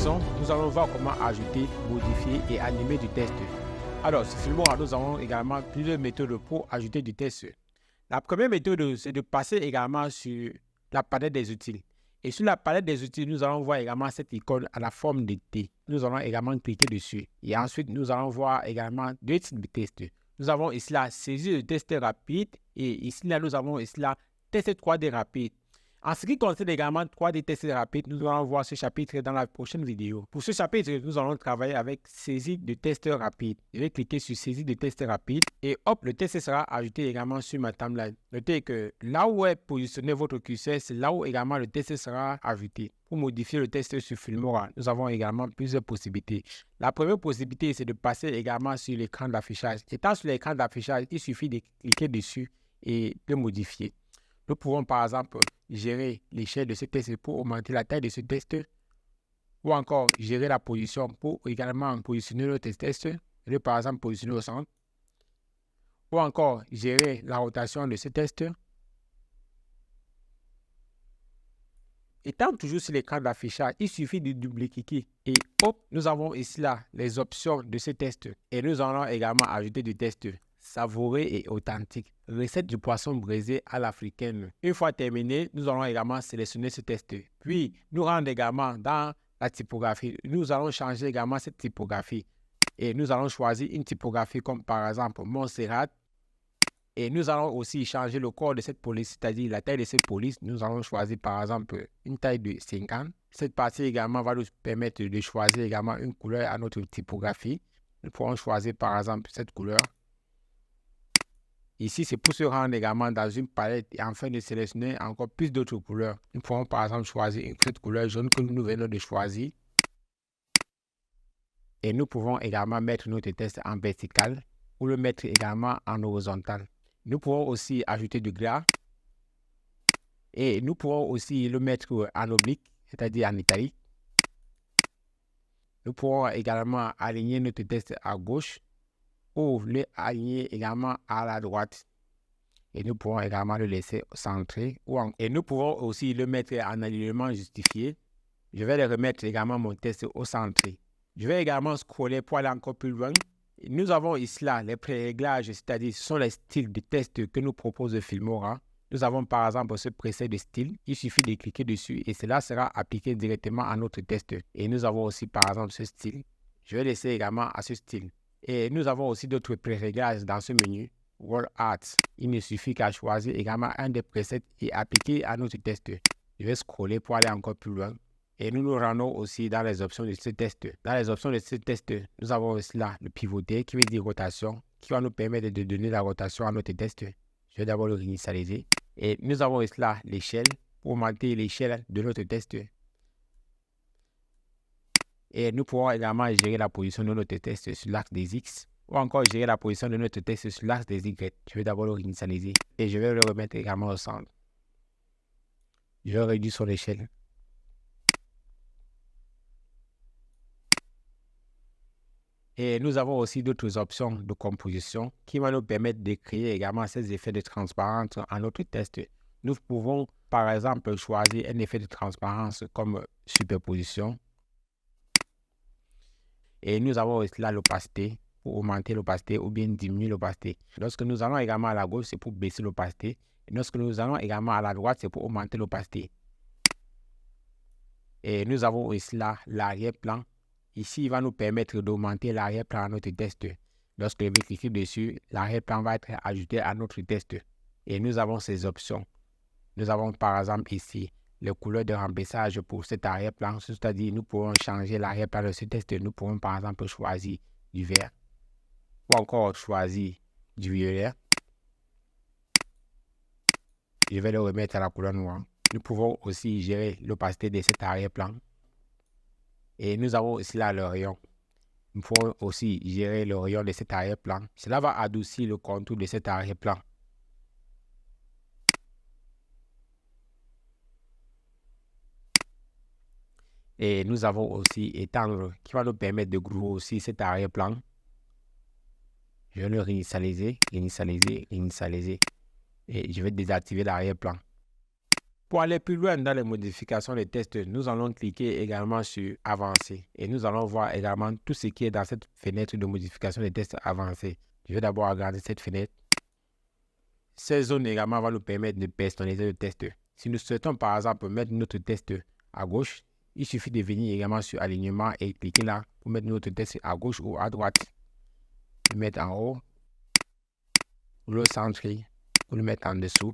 leçon, nous allons voir comment ajouter, modifier et animer du test. Alors, sur Filmora, nous avons également plusieurs méthodes pour ajouter du test. La première méthode, c'est de passer également sur la palette des outils. Et sur la palette des outils, nous allons voir également cette icône à la forme de T. Nous allons également cliquer dessus. Et ensuite, nous allons voir également deux types de tests. Nous avons ici la saisie de test rapide et ici là, nous avons ici la test 3D rapide. En ce qui concerne également 3D tests rapides, nous allons voir ce chapitre dans la prochaine vidéo. Pour ce chapitre, nous allons travailler avec saisie de test rapide. Je vais cliquer sur saisie de test rapide et hop, le test sera ajouté également sur ma timeline. Notez que là où est positionné votre curseur, c'est là où également le test sera ajouté. Pour modifier le test sur Filmora, nous avons également plusieurs possibilités. La première possibilité, c'est de passer également sur l'écran d'affichage. Étant sur l'écran d'affichage, il suffit de cliquer dessus et de modifier. Nous pouvons par exemple gérer l'échelle de ce test pour augmenter la taille de ce test ou encore gérer la position pour également positionner notre test. Je vais par exemple positionner au centre ou encore gérer la rotation de ce test. Étant toujours sur l'écran d'affichage, il suffit de double-cliquer et hop, nous avons ici là les options de ce test et nous allons également ajouter du test savoureux et authentique. Recette du poisson braisé à l'africaine. Une fois terminé, nous allons également sélectionner ce test. Puis, nous rendons également dans la typographie. Nous allons changer également cette typographie. Et nous allons choisir une typographie comme par exemple Montserrat. Et nous allons aussi changer le corps de cette police, c'est-à-dire la taille de cette police. Nous allons choisir par exemple une taille de 50. Cette partie également va nous permettre de choisir également une couleur à notre typographie. Nous pourrons choisir par exemple cette couleur. Ici, c'est pour se rendre également dans une palette et afin de sélectionner encore plus d'autres couleurs. Nous pourrons par exemple choisir cette couleur jaune que nous venons de choisir. Et nous pouvons également mettre notre test en vertical ou le mettre également en horizontal. Nous pourrons aussi ajouter du gras. Et nous pourrons aussi le mettre en oblique, c'est-à-dire en italique. Nous pourrons également aligner notre test à gauche ou le aligner également à la droite. Et nous pourrons également le laisser centré. Et nous pourrons aussi le mettre en alignement justifié. Je vais le remettre également mon test au centre. Je vais également scroller pour aller encore plus loin. Et nous avons ici là les pré-réglages, c'est-à-dire ce sont les styles de test que nous propose Filmora. Nous avons par exemple ce preset de style. Il suffit de cliquer dessus et cela sera appliqué directement à notre test. Et nous avons aussi par exemple ce style. Je vais laisser également à ce style. Et nous avons aussi d'autres pré-réglages dans ce menu. Wall Art. Il ne suffit qu'à choisir également un des presets et appliquer à notre test. Je vais scroller pour aller encore plus loin. Et nous nous rendons aussi dans les options de ce test. Dans les options de ce test, nous avons aussi là le pivoter qui veut dire rotation, qui va nous permettre de donner la rotation à notre test. Je vais d'abord le réinitialiser. Et nous avons ici là l'échelle pour augmenter l'échelle de notre test. Et nous pourrons également gérer la position de notre test sur l'axe des X ou encore gérer la position de notre test sur l'axe des Y. Je vais d'abord le réinitialiser et je vais le remettre également au centre. Je vais réduire son échelle. Et nous avons aussi d'autres options de composition qui vont nous permettre de créer également ces effets de transparence en notre test. Nous pouvons par exemple choisir un effet de transparence comme superposition. Et nous avons aussi là l'opacité pour augmenter l'opacité ou bien diminuer l'opacité. Lorsque nous allons également à la gauche, c'est pour baisser l'opacité. Et lorsque nous allons également à la droite, c'est pour augmenter l'opacité. Et nous avons aussi là l'arrière-plan. Ici, il va nous permettre d'augmenter l'arrière-plan à notre test. Lorsque je vais cliquer dessus, l'arrière-plan va être ajouté à notre test. Et nous avons ces options. Nous avons par exemple ici les couleurs de remplissage pour cet arrière-plan, c'est-à-dire nous pouvons changer l'arrière-plan de ce test. Nous pouvons par exemple choisir du vert ou encore choisir du violet. Je vais le remettre à la couleur noire. Nous pouvons aussi gérer l'opacité de cet arrière-plan. Et nous avons aussi là le rayon. Nous pouvons aussi gérer le rayon de cet arrière-plan. Cela va adoucir le contour de cet arrière-plan. Et nous avons aussi étendre qui va nous permettre de grossir cet arrière-plan. Je vais le réinitialiser, réinitialiser, réinitialiser. Et je vais désactiver l'arrière-plan. Pour aller plus loin dans les modifications des tests, nous allons cliquer également sur Avancer et nous allons voir également tout ce qui est dans cette fenêtre de modification des tests avancés. Je vais d'abord regarder cette fenêtre. Ces zones également vont nous permettre de personnaliser le test. Si nous souhaitons par exemple mettre notre test à gauche, il suffit de venir également sur Alignement et cliquer là pour mettre notre test à gauche ou à droite. Le mettre en haut, ou le centrer, ou le mettre en dessous.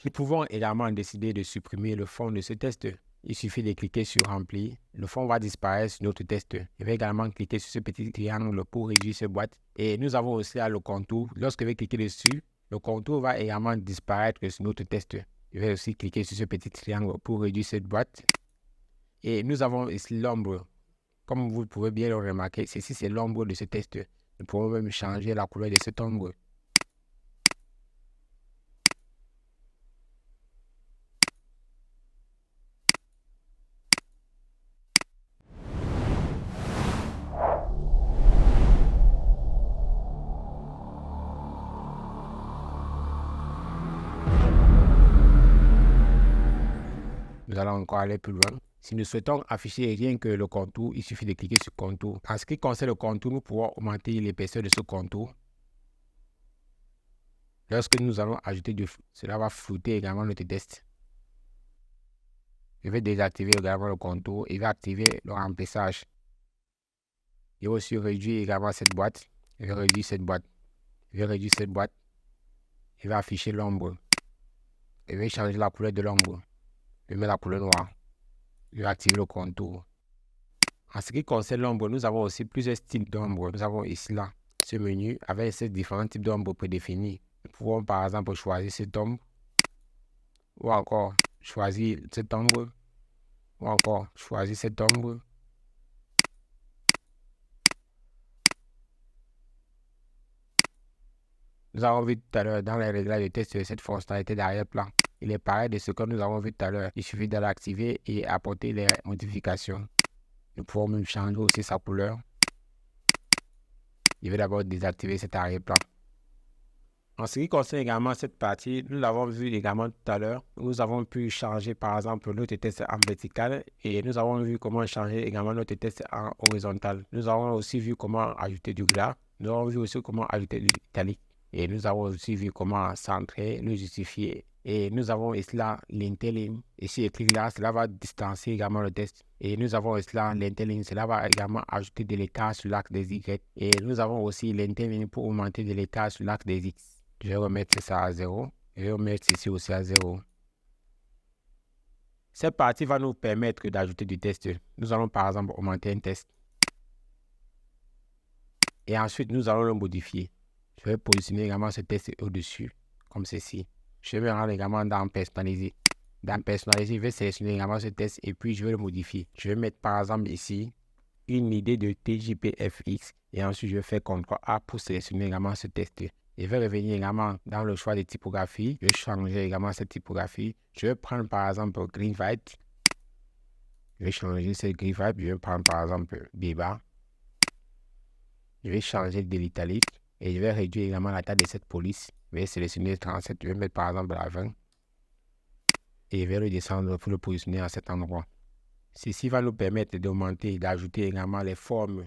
Nous pouvons également décider de supprimer le fond de ce test. Il suffit de cliquer sur Remplir. Le fond va disparaître sur notre test. Je vais également cliquer sur ce petit triangle pour réduire cette boîte. Et nous avons aussi là le contour. Lorsque je vais cliquer dessus, le contour va également disparaître sur notre test. Je vais aussi cliquer sur ce petit triangle pour réduire cette boîte. Et nous avons ici l'ombre. Comme vous pouvez bien le remarquer, ceci c'est l'ombre de ce test. Nous pouvons même changer la couleur de cette ombre. Nous allons encore aller plus loin. Si nous souhaitons afficher rien que le contour, il suffit de cliquer sur Contour. En ce qui concerne le contour, nous pouvons augmenter l'épaisseur de ce contour. Lorsque nous allons ajouter du flou, cela va flouter également notre test. Je vais désactiver également le contour et je vais activer le remplissage. Je vais aussi réduire également cette boîte. Je vais réduire cette boîte. Je vais réduire cette boîte. Je vais afficher l'ombre. Je vais changer la couleur de l'ombre. Je mets la couleur noire. Je vais activer le contour. En ce qui concerne l'ombre, nous avons aussi plusieurs styles d'ombre. Nous avons ici là ce menu avec ces différents types d'ombre prédéfinis. Nous pouvons par exemple choisir cette ombre ou encore choisir cette ombre ou encore choisir cette ombre. Nous avons vu tout à l'heure dans les réglages de test de cette fonctionnalité d'arrière-plan. Il est pareil de ce que nous avons vu tout à l'heure. Il suffit de l'activer et apporter les modifications. Nous pouvons même changer aussi sa couleur. Je vais d'abord désactiver cet arrière-plan. En ce qui concerne également cette partie, nous l'avons vu également tout à l'heure. Nous avons pu changer par exemple notre test en vertical et nous avons vu comment changer également notre test en horizontal. Nous avons aussi vu comment ajouter du gras. Nous avons vu aussi comment ajouter de l'italique. Et nous avons aussi vu comment centrer, le justifier. Et nous avons ici là l'interligne. Ici écrit là, cela va distancer également le test. Et nous avons ici là l'interligne, cela va également ajouter de l'écart sur l'axe des Y. Et nous avons aussi l'interligne pour augmenter de l'écart sur l'axe des X. Je vais remettre ça à 0. Je vais remettre ici aussi à 0. Cette partie va nous permettre d'ajouter du test. Nous allons par exemple augmenter un test. Et ensuite, nous allons le modifier. Je vais positionner également ce test au-dessus, comme ceci. Je vais me rendre également dans Personnaliser. Dans Personnaliser, je vais sélectionner également ce test et puis je vais le modifier. Je vais mettre par exemple ici une idée de TJPFX et ensuite je vais faire CTRL-A pour sélectionner également ce test. Je vais revenir également dans le choix de typographie. Je vais changer également cette typographie. Je vais prendre par exemple Green White. Je vais changer ce Green White. Je vais prendre par exemple Biba. Je vais changer de l'italique. Et je vais réduire également la taille de cette police. Je vais sélectionner 37. Je vais mettre par exemple à 20. Et je vais le descendre pour le positionner à cet endroit. Ceci va nous permettre d'augmenter et d'ajouter également les formes.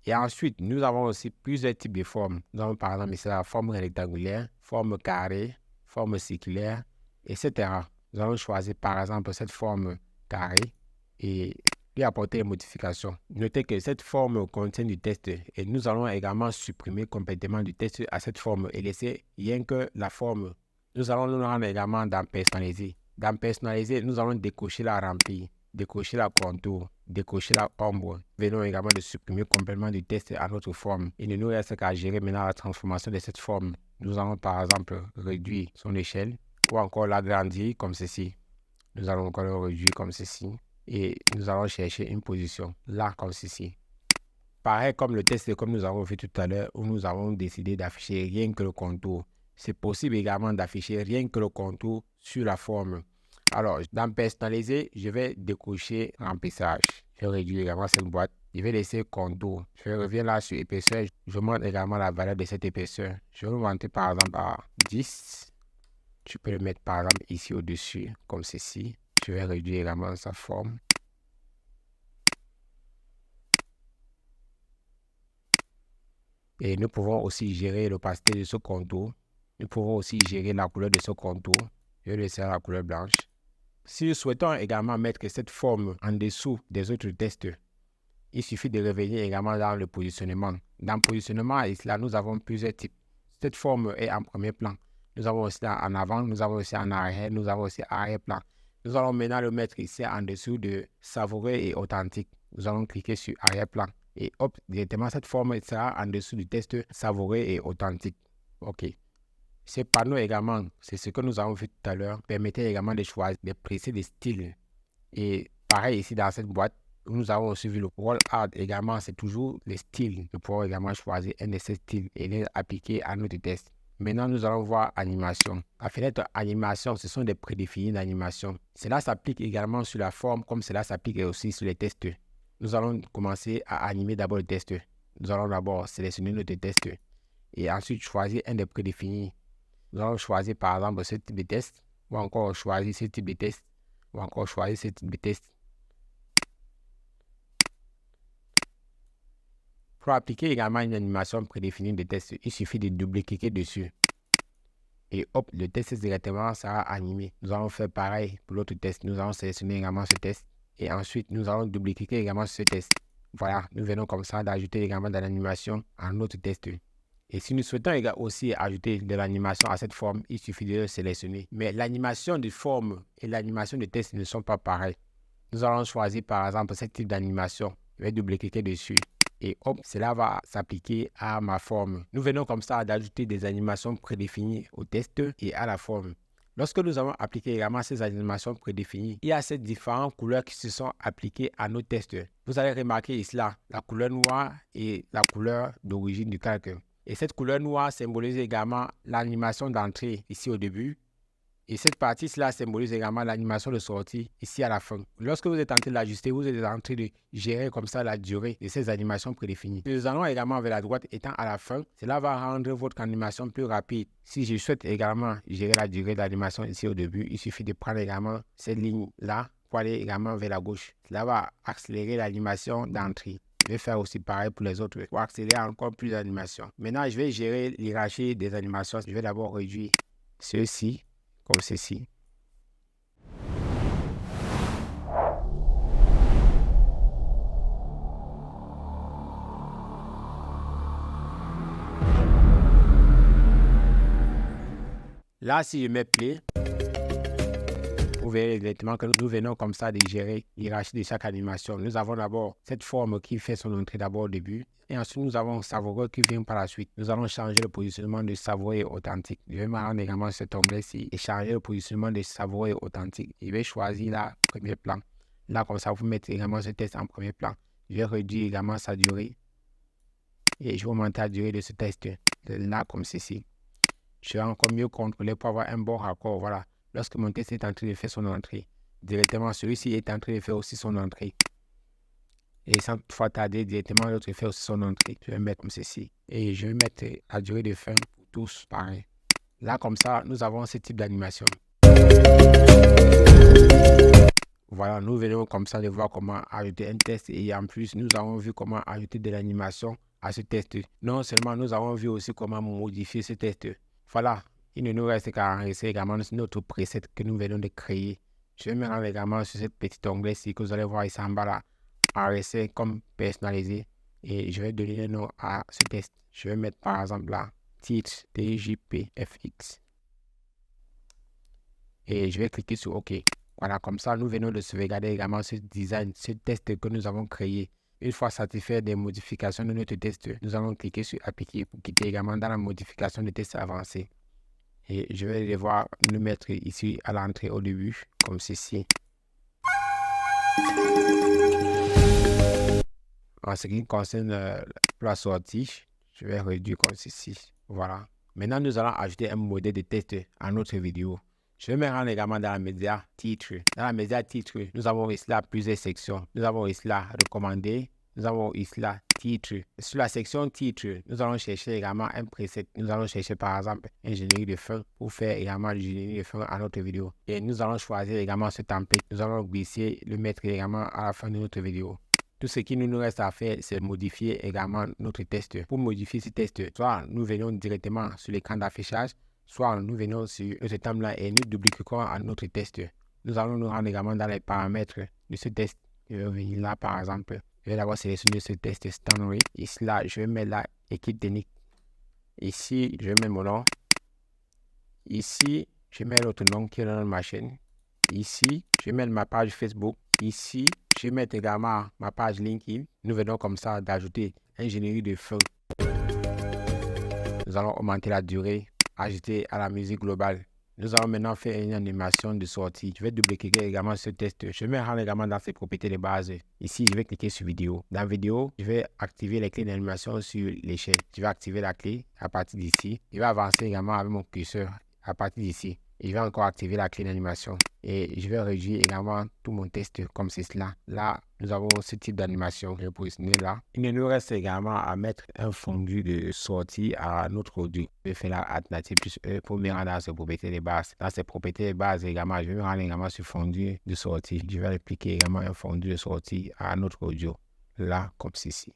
Et ensuite, nous avons aussi plusieurs types de formes. Nous avons par exemple ici la forme rectangulaire, forme carrée, forme circulaire, etc. Nous allons choisir par exemple cette forme carrée et lui apporter les modifications. Notez que cette forme contient du test et nous allons également supprimer complètement du test à cette forme et laisser rien que la forme. Nous allons nous rendre également dans Personnaliser. Dans Personnaliser, nous allons décocher la remplie, décocher la contour, décocher la ombre. Venons également de supprimer complètement du test à notre forme. Il ne nous reste qu'à gérer maintenant la transformation de cette forme. Nous allons par exemple réduire son échelle ou encore l'agrandir comme ceci. Nous allons encore le réduire comme ceci. Et nous allons chercher une position là comme ceci. Pareil comme le test comme nous avons fait tout à l'heure où nous avons décidé d'afficher rien que le contour. C'est possible également d'afficher rien que le contour sur la forme. Alors, dans Personnaliser, je vais décocher remplissage. Je réduis également cette boîte. Je vais laisser contour. Je reviens là sur épaisseur. Je montre également la valeur de cette épaisseur. Je vais monter par exemple à 10. Tu peux le mettre par exemple ici au-dessus, comme ceci. Je vais réduire également sa forme. Et nous pouvons aussi gérer l'opacité de ce contour. Nous pouvons aussi gérer la couleur de ce contour. Je vais laisser la couleur blanche. Si nous souhaitons également mettre cette forme en dessous des autres tests, il suffit de revenir également dans le positionnement. Dans le positionnement, ici, là, nous avons plusieurs types. Cette forme est en premier plan. Nous avons aussi en avant, nous avons aussi en arrière, nous avons aussi arrière-plan. Nous allons maintenant le mettre ici en dessous de savoureux et authentique. Nous allons cliquer sur arrière-plan. Et hop, directement, cette forme sera en dessous du test savoureux et authentique. OK. Ces panneaux également, c'est ce que nous avons vu tout à l'heure, permettaient également de choisir, de presser des styles. Et pareil ici dans cette boîte, nous avons aussi vu le wall art également, c'est toujours les styles. Nous pouvons également choisir un de ces styles et les appliquer à notre test. Maintenant, nous allons voir animation. La fenêtre animation, ce sont des prédéfinis d'animation. Cela s'applique également sur la forme, comme cela s'applique aussi sur les tests. Nous allons commencer à animer d'abord le test. Nous allons d'abord sélectionner notre test et ensuite choisir un des prédéfinis. Nous allons choisir par exemple ce type de test, ou encore choisir ce type de test, ou encore choisir ce type de test. Pour appliquer également une animation prédéfinie de test, il suffit de double-cliquer dessus. Et hop, le test directement sera animé. Nous allons faire pareil pour l'autre test. Nous allons sélectionner également ce test. Et ensuite, nous allons double-cliquer également sur ce test. Voilà, nous venons comme ça d'ajouter également de l'animation à notre test. Et si nous souhaitons aussi ajouter de l'animation à cette forme, il suffit de le sélectionner. Mais l'animation de forme et l'animation de test ne sont pas pareilles. Nous allons choisir par exemple ce type d'animation. Je vais double-cliquer dessus. Et hop, cela va s'appliquer à ma forme. Nous venons comme ça d'ajouter des animations prédéfinies au test et à la forme. Lorsque nous avons appliqué également ces animations prédéfinies, il y a ces différentes couleurs qui se sont appliquées à nos tests. Vous allez remarquer ici là, la couleur noire et la couleur d'origine du calque. Et cette couleur noire symbolise également l'animation d'entrée ici au début. Et cette partie-là symbolise également l'animation de sortie ici à la fin. Lorsque vous êtes en train d'ajuster, vous êtes en train de gérer comme ça la durée de ces animations prédéfinies. Nous allons également vers la droite étant à la fin. Cela va rendre votre animation plus rapide. Si je souhaite également gérer la durée de l'animation ici au début, il suffit de prendre également cette ligne-là pour aller également vers la gauche. Cela va accélérer l'animation d'entrée. Je vais faire aussi pareil pour les autres pour accélérer encore plus d'animation. Maintenant, je vais gérer l'hierarchie des animations. Je vais d'abord réduire ceci. Comme ceci. Là, si je mets play, vous verrez directement que nous venons comme ça de gérer l'hierarchie de chaque animation. Nous avons d'abord cette forme qui fait son entrée d'abord au début. Et ensuite, nous avons savoureux qui vient par la suite. Nous allons changer le positionnement de savoureux et authentique. Je vais me rendre également sur cet onglet-ci et changer le positionnement de savoureux et authentique. Je vais choisir là, premier plan. Là, comme ça, vous mettez également ce test en premier plan. Je vais réduire également sa durée. Et je vais augmenter la durée de ce test. Là, comme ceci. Je vais encore mieux contrôler pour avoir un bon raccord. Voilà. Lorsque mon test est en train de faire son entrée, directement, celui-ci est en train de faire aussi son entrée. Et sans toutefois tarder, directement, l'autre fait aussi son entrée. Je vais mettre comme ceci. Et je vais mettre la durée de fin pour tous, pareil. Là, comme ça, nous avons ce type d'animation. Voilà, nous venons comme ça de voir comment ajouter un test. Et en plus, nous avons vu comment ajouter de l'animation à ce test. Non seulement, nous avons vu aussi comment modifier ce test. Voilà, il ne nous reste qu'à enregistrer également notre preset que nous venons de créer. Je vais me rendre également sur ce petit onglet-ci que vous allez voir ici en bas là. Enregistrer comme personnalisé et je vais donner le nom à ce test. Je vais mettre par exemple là titre TJPFX et je vais cliquer sur OK. Voilà, comme ça nous venons de sauvegarder également ce design, ce test que nous avons créé. Une fois satisfait des modifications de notre test, nous allons cliquer sur appliquer pour quitter également dans la modification de test avancé. Et je vais devoir nous mettre ici à l'entrée au début comme ceci. En ce qui concerne la sortie, je vais réduire comme ceci. Voilà. Maintenant, nous allons ajouter un modèle de test à notre vidéo. Je vais me rendre également dans la média titre. Dans la média titre, nous avons ici là plusieurs sections. Nous avons ici là recommander, nous avons ici là titre. Sur la section titre, nous allons chercher également un preset. Nous allons chercher par exemple un générique de fin pour faire également du générique de fin à notre vidéo. Et nous allons choisir également ce template. Nous allons glisser, le mettre également à la fin de notre vidéo. Tout ce qui nous reste à faire, c'est modifier également notre test. Pour modifier ce test, soit nous venons directement sur l'écran d'affichage, soit nous venons sur ce timeline et nous dupliquons à notre test. Nous allons nous rendre également dans les paramètres de ce test. Je vais venir là par exemple. Je vais d'abord sélectionner ce test standard. Ici là, je vais mettre là équipe technique. Ici, je vais mettre mon nom. Ici, je vais mettre l'autre nom qui est dans ma chaîne. Ici, je vais mettre ma page Facebook. Ici, je vais mettre également ma page LinkedIn. Nous venons comme ça d'ajouter un générique de fin. Nous allons augmenter la durée, ajouter à la musique globale. Nous allons maintenant faire une animation de sortie. Je vais double-cliquer également ce test. Je vais me rendre également dans ses propriétés de base. Ici, je vais cliquer sur vidéo. Dans vidéo, je vais activer les clés d'animation sur l'échelle. Je vais activer la clé à partir d'ici. Je vais avancer également avec mon curseur à partir d'ici. Et je vais encore activer la clé d'animation. Et je vais réduire également tout mon test comme c'est cela. Là, nous avons ce type d'animation. Je vais positionner là. Il nous reste également à mettre un fondu de sortie à notre audio. Je vais faire la alternative plus E pour me rendre dans ces propriétés de base. Dans ces propriétés de base également, je vais me rendre également sur fondu de sortie. Je vais appliquer également un fondu de sortie à notre audio. Là, comme ceci.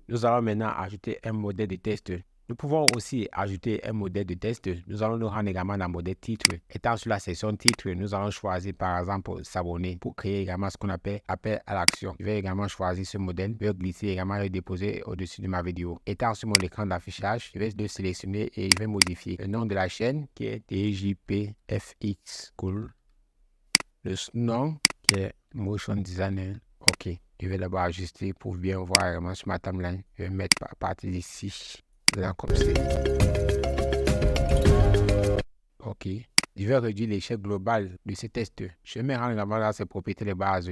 Nous allons maintenant ajouter un modèle de test. Nous pouvons aussi ajouter un modèle de test. Nous allons nous rendre également dans le modèle titre. Étant sur la section titre, nous allons choisir par exemple s'abonner pour créer également ce qu'on appelle appel à l'action. Je vais également choisir ce modèle. Je vais glisser également et le déposer au-dessus de ma vidéo. Étant sur mon écran d'affichage, je vais le sélectionner et je vais modifier le nom de la chaîne qui est TJPFX Cool. Le nom qui est Motion Designer. OK. Je vais d'abord ajuster pour bien voir vraiment sur ma timeline. Je vais mettre à partir d'ici. Là, comme ça. OK. Je vais réduire l'échelle globale de ce test. Je vais me rendre dans ces propriétés de base.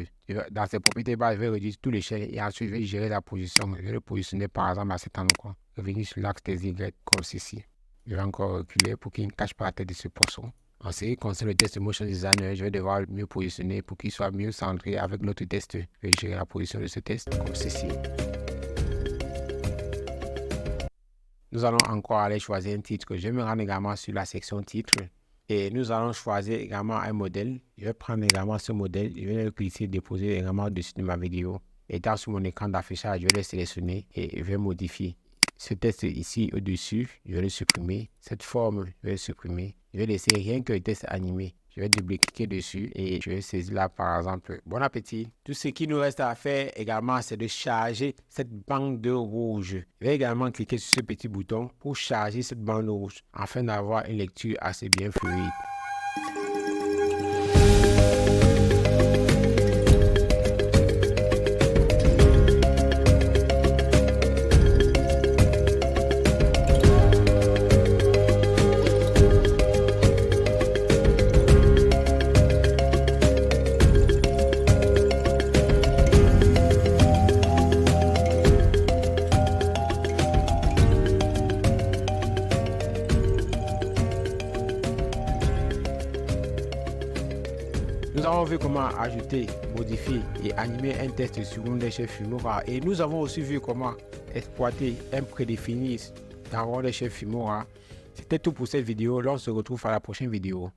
Dans ces propriétés de base, je vais réduire tout l'échelle et ensuite je vais gérer la position. Je vais le positionner par exemple à cet endroit. Revenir sur l'axe des Y comme ceci. Je vais encore reculer pour qu'il ne cache pas la tête de ce poisson. En ce qui concerne le test Motion Designer, je vais devoir mieux positionner pour qu'il soit mieux centré avec l'autre test. Je vais gérer la position de ce test comme ceci. Nous allons encore aller choisir un titre. Je vais me rendre également sur la section titre. Et nous allons choisir également un modèle. Je vais prendre également ce modèle. Je vais le cliquer, déposer également au-dessus de ma vidéo. Étant sur mon écran d'affichage, je vais le sélectionner et je vais modifier. Ce test ici au-dessus, je vais le supprimer. Cette forme, je vais le supprimer. Je vais laisser rien que le test animé. Je vais double-cliquer dessus et je vais saisir là par exemple. Bon appétit. Tout ce qui nous reste à faire également, c'est de charger cette bande rouge. Je vais également cliquer sur ce petit bouton pour charger cette bande rouge afin d'avoir une lecture assez bien fluide. Nous avons vu comment ajouter, modifier et animer un test sur Wondershare Filmora et nous avons aussi vu comment exploiter un prédéfini dans Wondershare Filmora. C'était tout pour cette vidéo. On se retrouve à la prochaine vidéo.